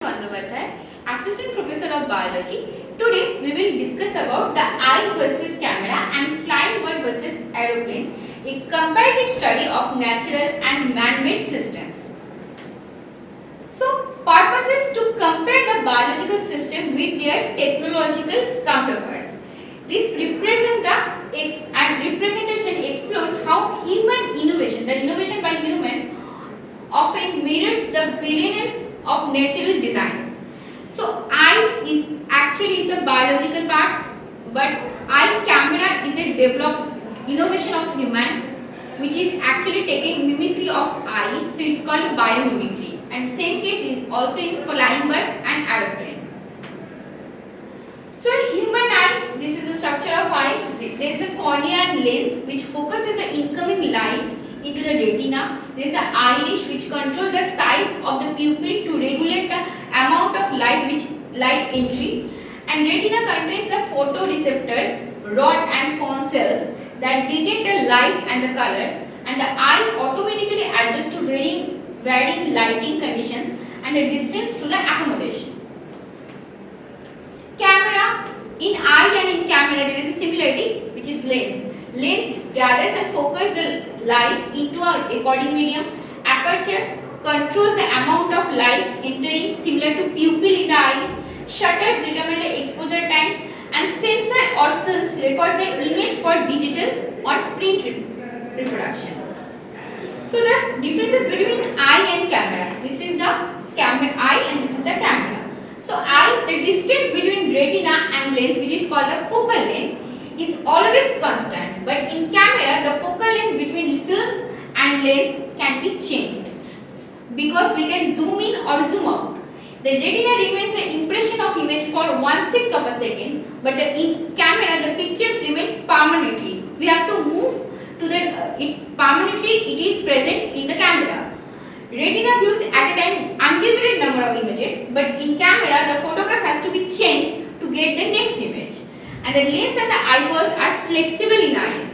Bandyopadhyay, Assistant Professor of Biology. Today we will discuss about the eye versus camera and flying bird versus aeroplane, a comparative study of natural and man-made systems. So, purpose is to compare the biological system with their technological counterparts. This representation explores how human innovation, the innovation by humans, often mirrored the brilliance of natural designs. So eye is actually a biological part, but eye camera is a developed innovation of human, which is actually taking mimicry of eye, so it's called biomimicry. And same case is also in flying birds and aeroplane. So human eye, this is the structure of eye. There is a cornea and lens which focuses the incoming light into the retina. There is an iris which controls the size of the pupil to regulate the amount of light entry, and retina contains the photoreceptors, rod and cone cells that detect the light and the color, and the eye automatically adjusts to varying lighting conditions and the distance to the accommodation. Camera, in eye and in camera there is a similarity which is lens. Lens gathers and focuses the light into a recording medium. Aperture controls the amount of light entering, similar to pupil in the eye. Shutters determine the exposure time, and sensor or films records the image for digital or print reproduction. So the differences between eye and camera. This is the eye and this is the camera. So eye, the distance between retina and lens, which is called the focal length, is always constant, but in camera the focal length between films and lens can be changed because we can zoom in or zoom out. The retina remains an impression of image for 1/6 of a second, but in camera the pictures remain permanently. We have to move to the permanently it is present in the camera. Retina views at a time unlimited number of images, but in camera the photograph has to be changed to get the next image. And the lens and the eyeballs are flexible in eyes,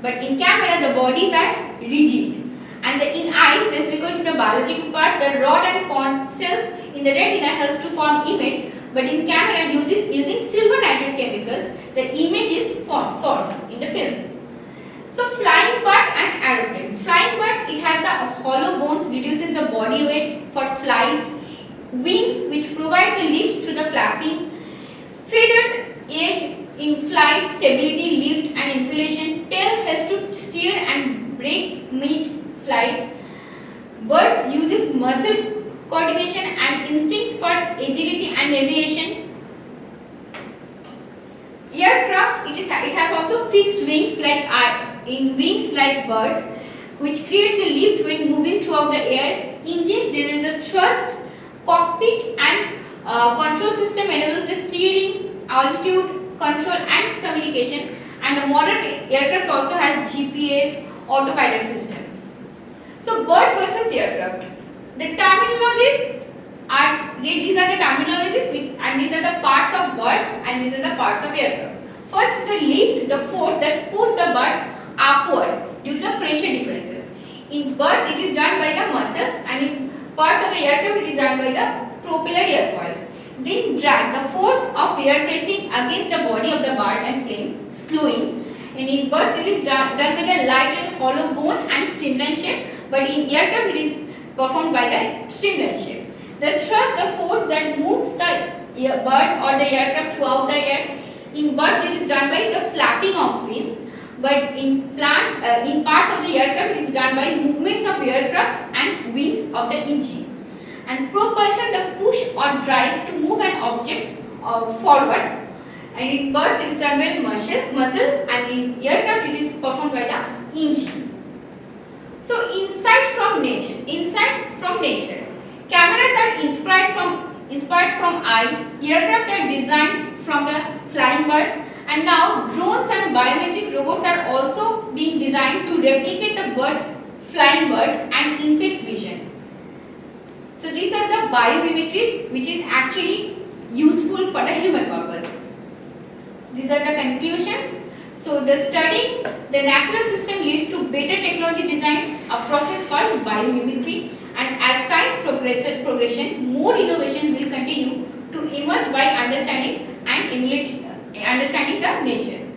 but in camera the bodies are rigid. And in eyes, just because it's a biological part, the rod and cone cells in the retina helps to form image, but in camera using silver nitrate chemicals, the image is formed in the film. So flying bird and aeroplane. Flying bird, it has a hollow bones, reduces the body weight for flight. Wings, which provides a lift to the flapping. Feathers aid in flight, stability, lift and insulation. Tail helps to steer and brake mid-flight. Birds uses muscle coordination and instincts for agility and aviation. Aircraft, it has also fixed wings like birds, which creates a lift when moving throughout the air. Engines, there is a thrust, cockpit and control system enables the steering, altitude control and communication, and the modern aircraft also has GPS, autopilot systems. So bird versus aircraft. The terminologies are these are the terminologies and these are the parts of bird and these are the parts of aircraft. First is the lift, the force that pulls the birds upward due to the pressure differences. In birds it is done by the muscles, and in parts of the aircraft it is done by the propeller airfoils. Then drag, the force of air pressing against the body of the bird and plane, slowing. And in birds it is done with a light and hollow bone and streamline shape, but in aircraft it is performed by the streamline shape. The thrust, the force that moves the bird or the aircraft throughout the air. In birds it is done by the flapping of wings, but in parts of the aircraft it is done by movements of aircraft and wings of the engine. And propulsion, the push or drive to move an object forward. And in birds it is done by muscle, and in aircraft it is performed by the engine. So insights from nature. Cameras are inspired from eye. Aircraft are designed from the flying birds, and now drones and biometric robots are also being designed to replicate the flying bird and insects vision. So these are the biomimicries which is actually useful for the human purpose. These are the conclusions. So the studying the natural system leads to better technology design, a process called biomimicry, and as science progression, more innovation will continue to emerge by understanding and understanding the nature.